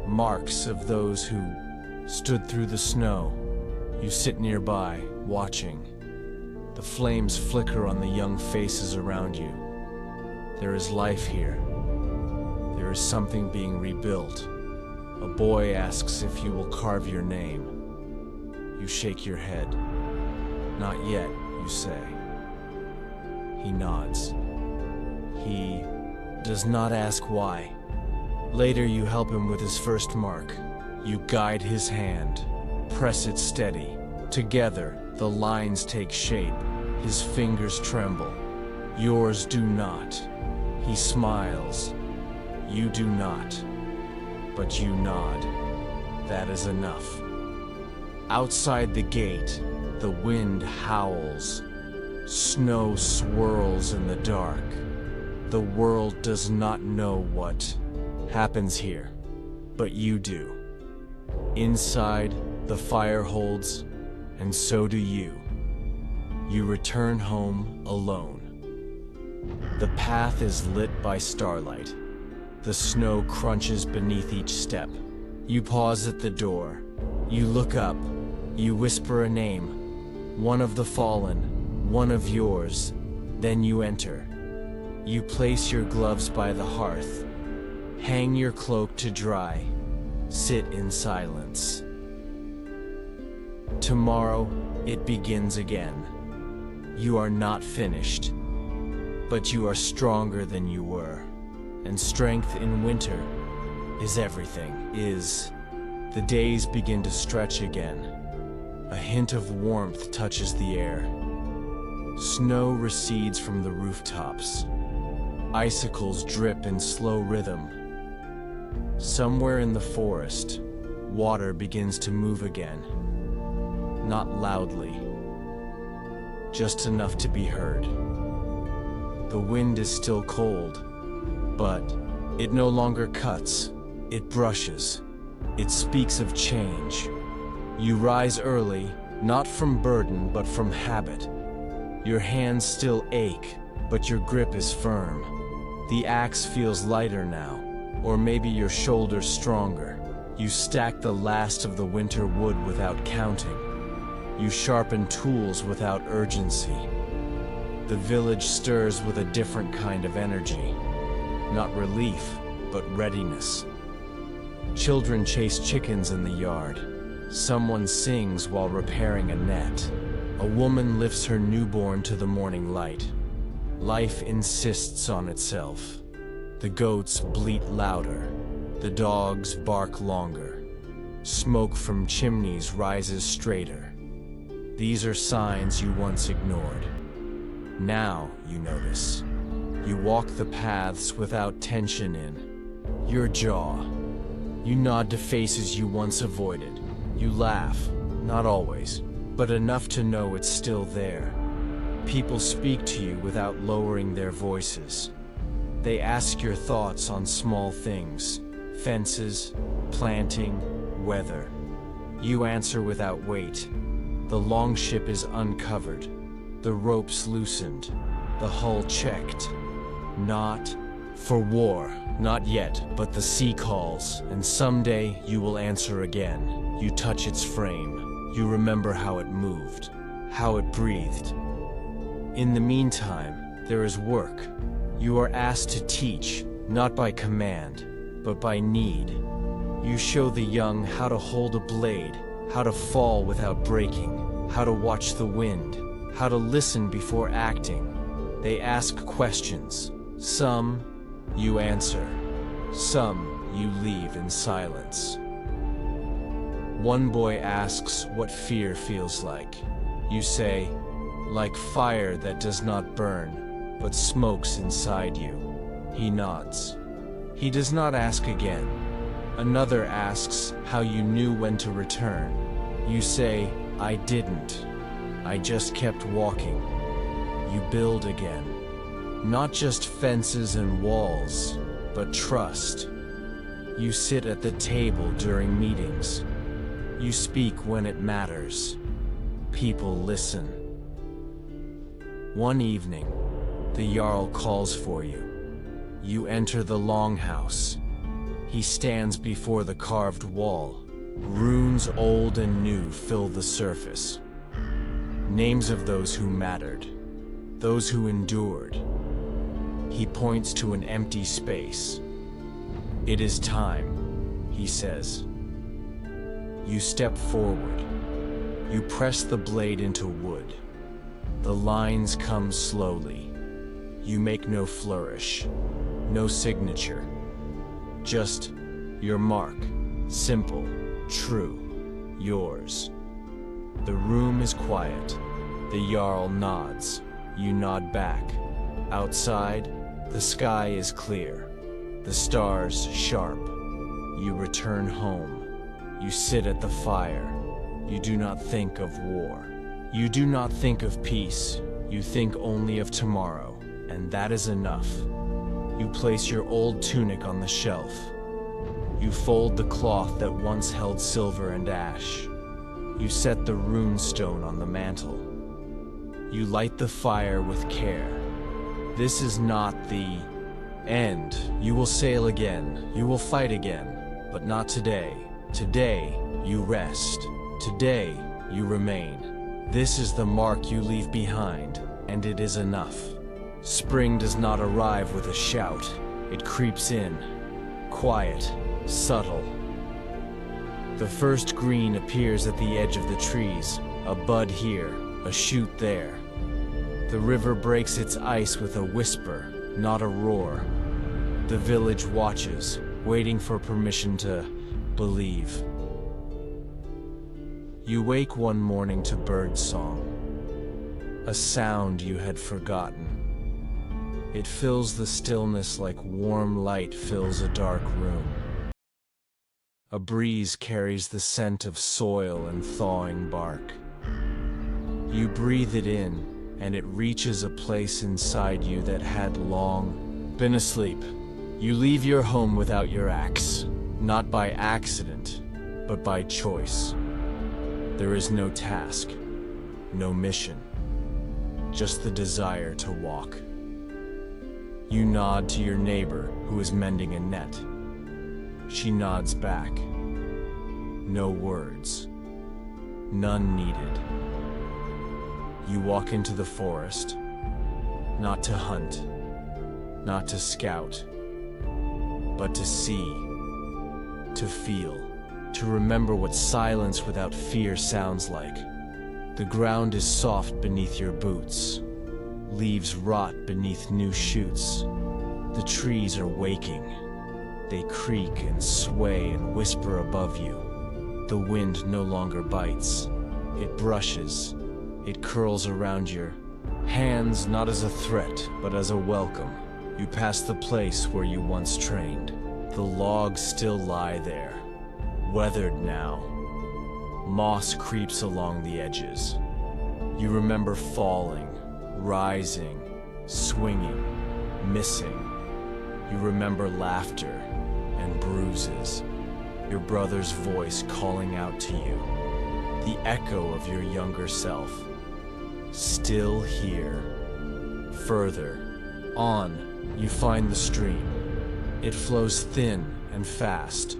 Marks of those who stood through the snow. You sit nearby, watching. The flames flicker on the young faces around you. There is life here. There is something being rebuilt. A boy asks if you will carve your name. You shake your head. Not yet, you say. He nods. He does not ask why. Later you help him with his first mark. You guide his hand, press it steady. Together, the lines take shape. His fingers tremble. Yours do not. He smiles. You do not. But you nod. That is enough. Outside the gate, the wind howls. Snow swirls in the dark. The world does not know what happens here, but you do. Inside, the fire holds, and so do you. You return home alone. The path is lit by starlight. The snow crunches beneath each step. You pause at the door. You look up. You whisper a name. One of the fallen, one of yours. Then you enter. You place your gloves by the hearth. Hang your cloak to dry. Sit in silence. Tomorrow, it begins again. You are not finished, but you are stronger than you were. And strength in winter is everything. The days begin to stretch again. A hint of warmth touches the air. Snow recedes from the rooftops. Icicles drip in slow rhythm. Somewhere in the forest, water begins to move again. Not loudly, just enough to be heard. The wind is still cold, but it no longer cuts. It brushes. It speaks of change. You rise early, not from burden, but from habit. Your hands still ache, but your grip is firm. The axe feels lighter now, or maybe your shoulders stronger. You stack the last of the winter wood without counting. You sharpen tools without urgency. The village stirs with a different kind of energy. Not relief, but readiness. Children chase chickens in the yard. Someone sings while repairing a net. A woman lifts her newborn to the morning light. Life insists on itself. The goats bleat louder. The dogs bark longer. Smoke from chimneys rises straighter. These are signs you once ignored. Now you notice. You walk the paths without tension in your jaw. You nod to faces you once avoided. You laugh, not always, but enough to know it's still there. People speak to you without lowering their voices. They ask your thoughts on small things, fences, planting, weather. You answer without weight. The longship is uncovered, the ropes loosened, the hull checked. Not for war, not yet, but the sea calls, and someday you will answer again. You touch its frame. You remember how it moved, how it breathed. In the meantime, there is work. You are asked to teach, not by command, but by need. You show the young how to hold a blade, how to fall without breaking, how to watch the wind, how to listen before acting. They ask questions. Some you answer, some you leave in silence. One boy asks what fear feels like. You say, like fire that does not burn, but smokes inside you. He nods. He does not ask again. Another asks how you knew when to return. You say, I didn't. I just kept walking. You build again. Not just fences and walls, but trust. You sit at the table during meetings. You speak when it matters. People listen. One evening, the Jarl calls for you. You enter the longhouse. He stands before the carved wall. Runes old and new fill the surface. Names of those who mattered, those who endured. He points to an empty space. It is time, he says. You step forward. You press the blade into wood. The lines come slowly. You make no flourish, no signature. Just your mark, simple, true, yours. The room is quiet. The Jarl nods. You nod back. Outside, the sky is clear. The stars sharp. You return home. You sit at the fire. You do not think of war. You do not think of peace. You think only of tomorrow, and that is enough. You place your old tunic on the shelf. You fold the cloth that once held silver and ash. You set the rune stone on the mantle. You light the fire with care. This is not the end. You will sail again. You will fight again. But not today. Today, you rest. Today, you remain. This is the mark you leave behind, and it is enough. Spring does not arrive with a shout. It creeps in, quiet, subtle. The first green appears at the edge of the trees, a bud here, a shoot there. The river breaks its ice with a whisper, not a roar. The village watches, waiting for permission to believe. You wake one morning to bird song, a sound you had forgotten. It fills the stillness like warm light fills a dark room. A breeze carries the scent of soil and thawing bark. You breathe it in, and it reaches a place inside you that had long been asleep. You leave your home without your axe, not by accident, but by choice. There is no task, no mission, just the desire to walk. You nod to your neighbor who is mending a net. She nods back. No words. None needed. You walk into the forest, not to hunt, not to scout, but to see, to feel, to remember what silence without fear sounds like. The ground is soft beneath your boots. Leaves rot beneath new shoots. The trees are waking. They creak and sway and whisper above you. The wind no longer bites. It brushes. It curls around your hands, not as a threat, but as a welcome. You pass the place where you once trained. The logs still lie there, weathered now. Moss creeps along the edges. You remember falling, rising, swinging, missing. You remember laughter and bruises, your brother's voice calling out to you, the echo of your younger self. Still here. Further on, you find the stream. It flows thin and fast.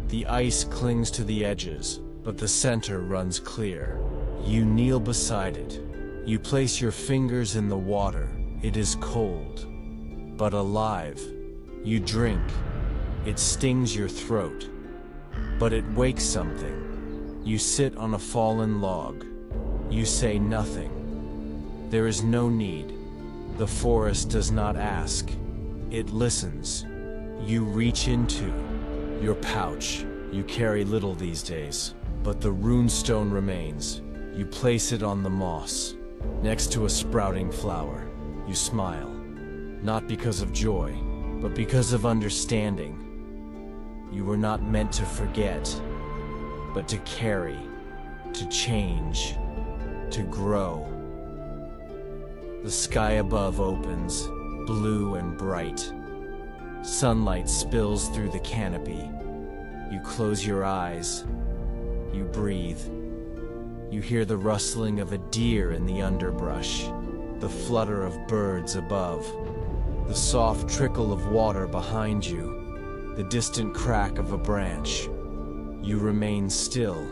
The ice clings to the edges, but the center runs clear. You kneel beside it. You place your fingers in the water. It is cold, but alive. You drink. It stings your throat, but it wakes something. You sit on a fallen log. You say nothing. There is no need. The forest does not ask. It listens. You reach into your pouch. You carry little these days, but the runestone remains. You place it on the moss, next to a sprouting flower. You smile, not because of joy, but because of understanding. You were not meant to forget, but to carry, to change, to grow. The sky above opens, blue and bright. Sunlight spills through the canopy. You close your eyes. You breathe. You hear the rustling of a deer in the underbrush, the flutter of birds above, the soft trickle of water behind you, the distant crack of a branch. You remain still.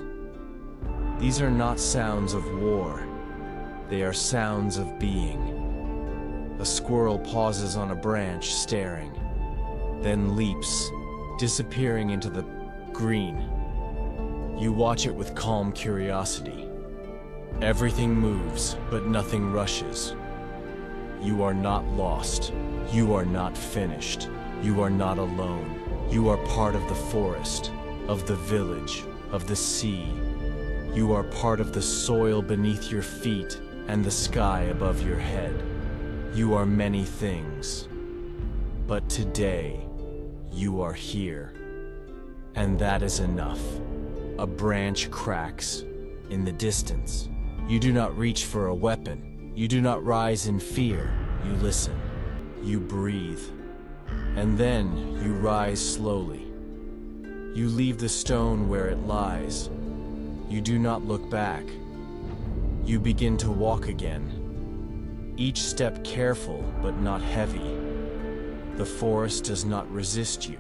These are not sounds of war. They are sounds of being. A squirrel pauses on a branch, staring, then leaps, disappearing into the green. You watch it with calm curiosity. Everything moves, but nothing rushes. You are not lost. You are not finished. You are not alone. You are part of the forest, of the village, of the sea. You are part of the soil beneath your feet and the sky above your head. You are many things. But today, you are here. And that is enough. A branch cracks in the distance. You do not reach for a weapon. You do not rise in fear. You listen. You breathe. And then you rise slowly. You leave the stone where it lies. You do not look back. You begin to walk again, each step careful but not heavy. The forest does not resist you.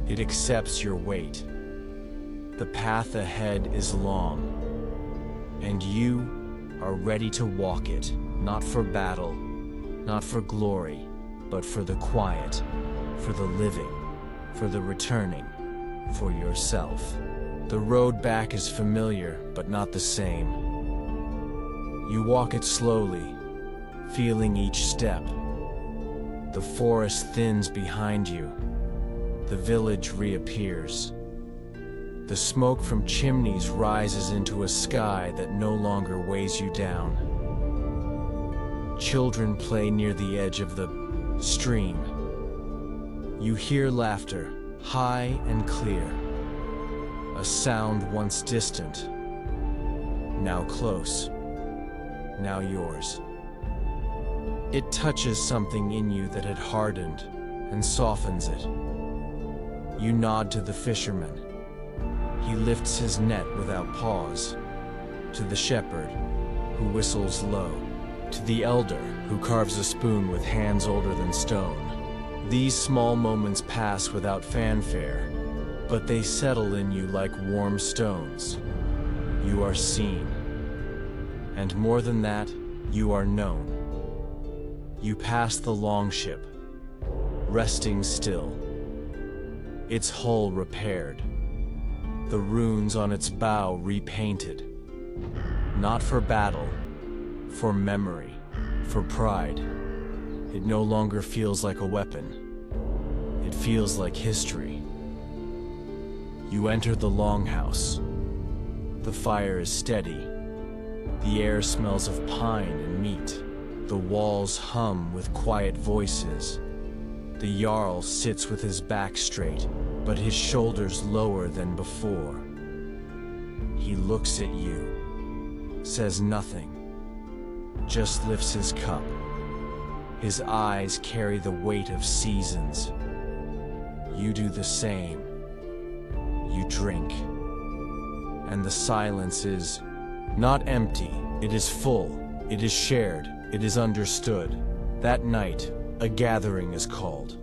It accepts your weight. The path ahead is long, and you are ready to walk it, not for battle, not for glory, but for the quiet, for the living, for the returning, for yourself. The road back is familiar, but not the same. You walk it slowly, feeling each step. The forest thins behind you. The village reappears. The smoke from chimneys rises into a sky that no longer weighs you down. Children play near the edge of the stream. You hear laughter, high and clear. A sound once distant, now close, now yours. It touches something in you that had hardened and softens it. You nod to the fisherman. He lifts his net without pause. To the shepherd, who whistles low. To the elder, who carves a spoon with hands older than stone. These small moments pass without fanfare, but they settle in you like warm stones. You are seen. And more than that, you are known. You pass the longship, resting still. Its hull repaired, the runes on its bow repainted. Not for battle, for memory, for pride. It no longer feels like a weapon. It feels like history. You enter the longhouse. The fire is steady. The air smells of pine and meat. The walls hum with quiet voices. The Jarl sits with his back straight, but his shoulders lower than before. He looks at you, says nothing, just lifts his cup. His eyes carry the weight of seasons. You do the same. You drink. And the silence is not empty, it is full, it is shared, it is understood. That night, a gathering is called.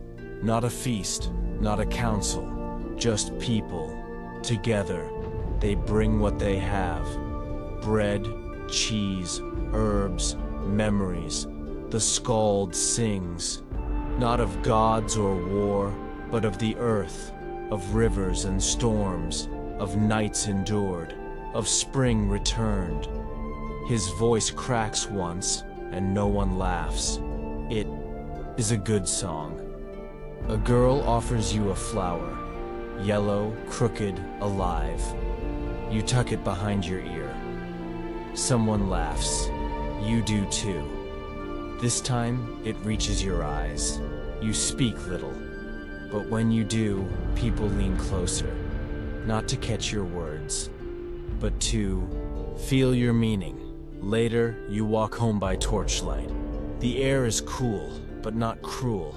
Not a feast, not a council, just people. Together, they bring what they have. Bread, cheese, herbs, memories. The skald sings, not of gods or war, but of the earth, of rivers and storms, of nights endured, of spring returned. His voice cracks once, and no one laughs. It is a good song. A girl offers you a flower, yellow, crooked, alive. You tuck it behind your ear. Someone laughs. You do too. This time, it reaches your eyes. You speak little, but when you do, people lean closer, not to catch your words, but to feel your meaning. Later, you walk home by torchlight. The air is cool, but not cruel.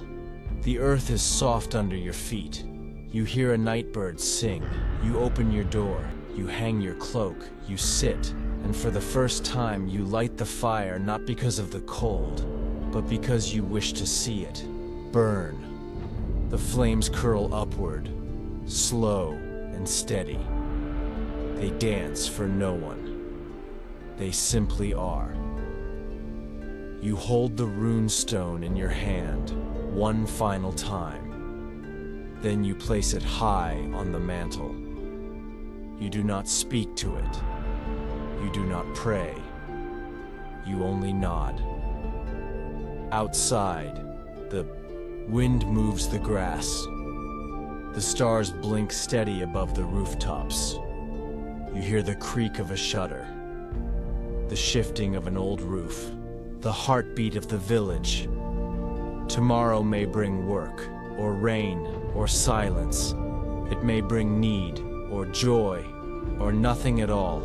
The earth is soft under your feet. You hear a nightbird sing. You open your door. You hang your cloak. You sit. And for the first time, you light the fire not because of the cold, but because you wish to see it burn. The flames curl upward, slow and steady. They dance for no one. They simply are. You hold the rune stone in your hand one final time. Then you place it high on the mantle. You do not speak to it. You do not pray. You only nod. Outside, the wind moves the grass. The stars blink steady above the rooftops. You hear the creak of a shutter, the shifting of an old roof, the heartbeat of the village. Tomorrow may bring work, or rain, or silence. It may bring need, or joy, or nothing at all.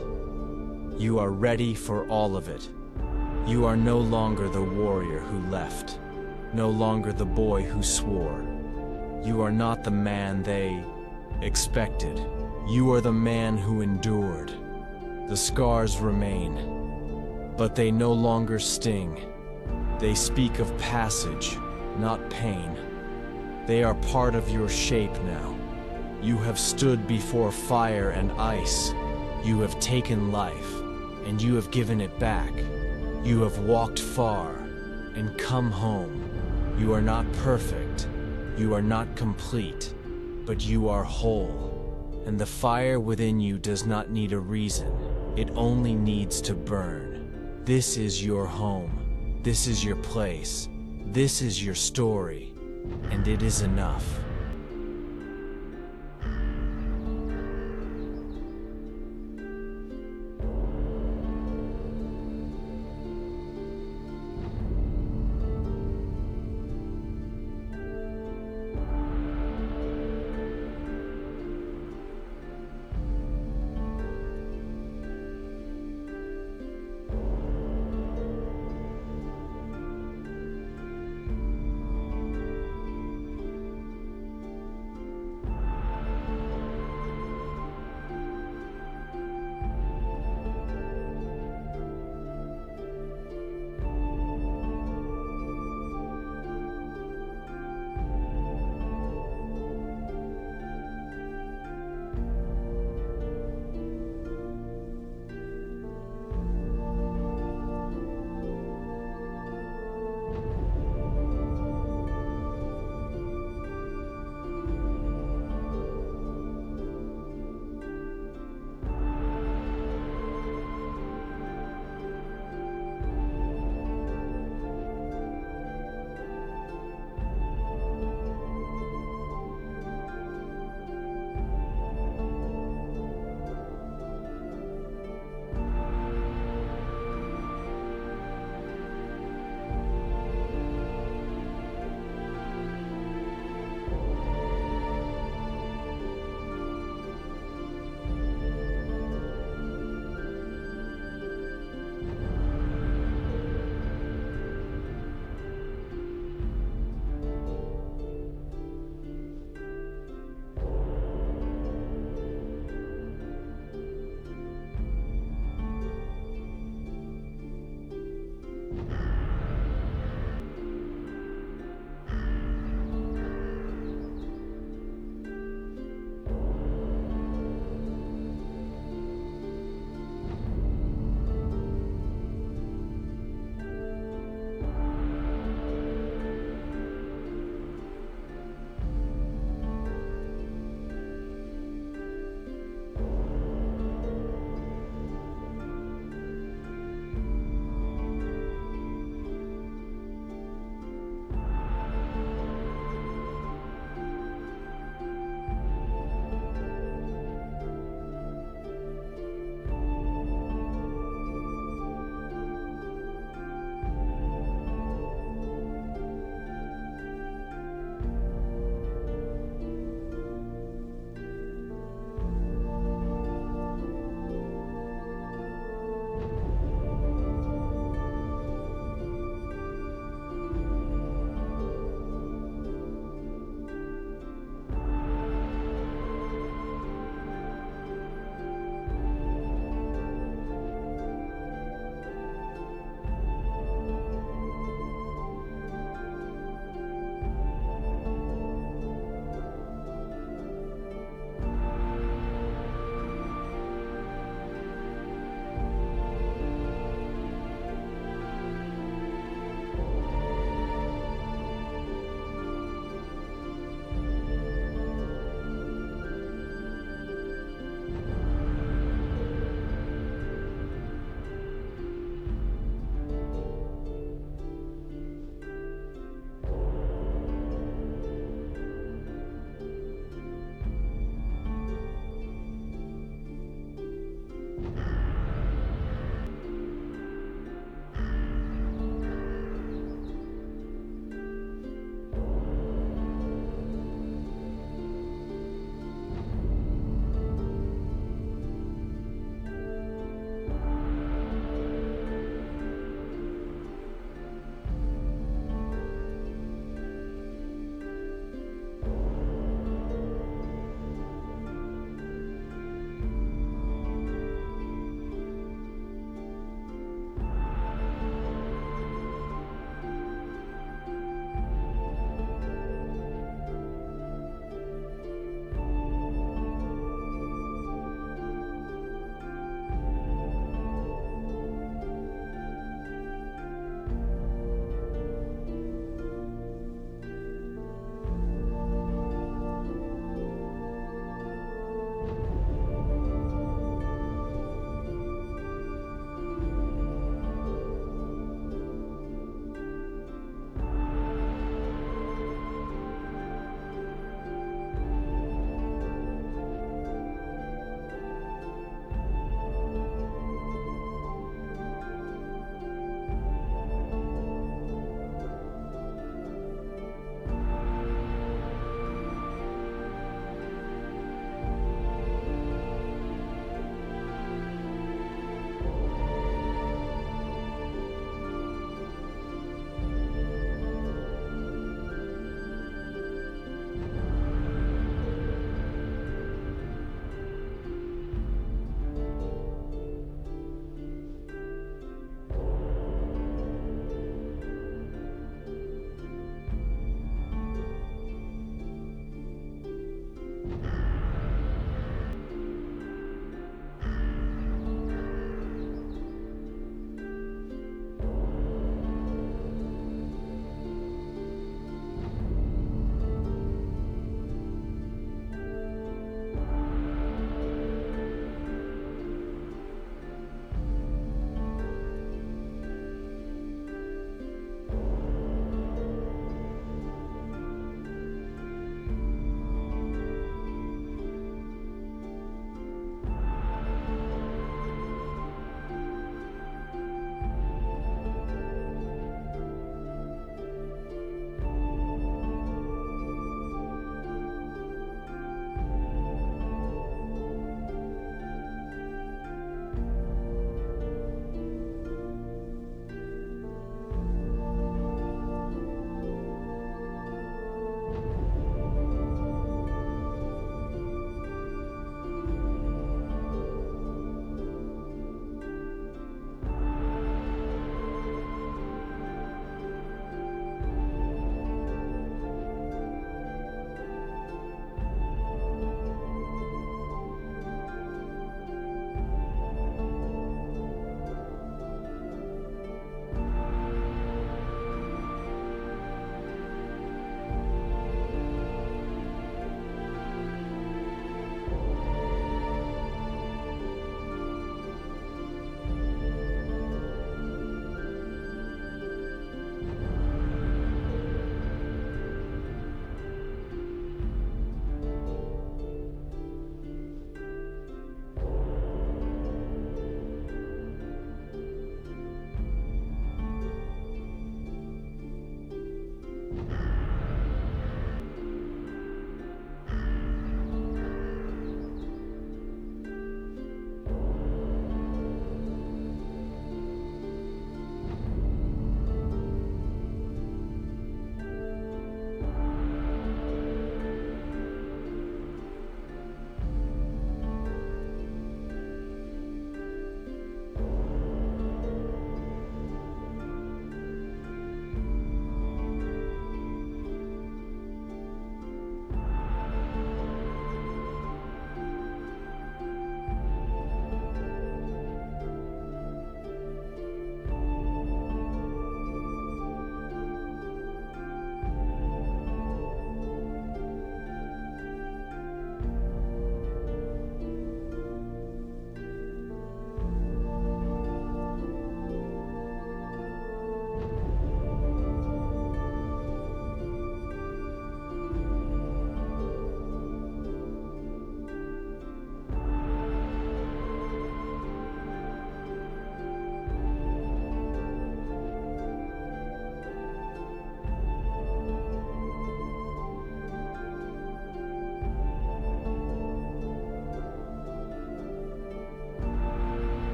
You are ready for all of it. You are no longer the warrior who left, no longer the boy who swore. You are not the man they expected. You are the man who endured. The scars remain, but they no longer sting. They speak of passage, not pain. They are part of your shape now. You have stood before fire and ice. You have taken life, and you have given it back. You have walked far and come home. You are not perfect. You are not complete, but you are whole. And the fire within you does not need a reason. It only needs to burn. This is your home. This is your place. This is your story. And it is enough.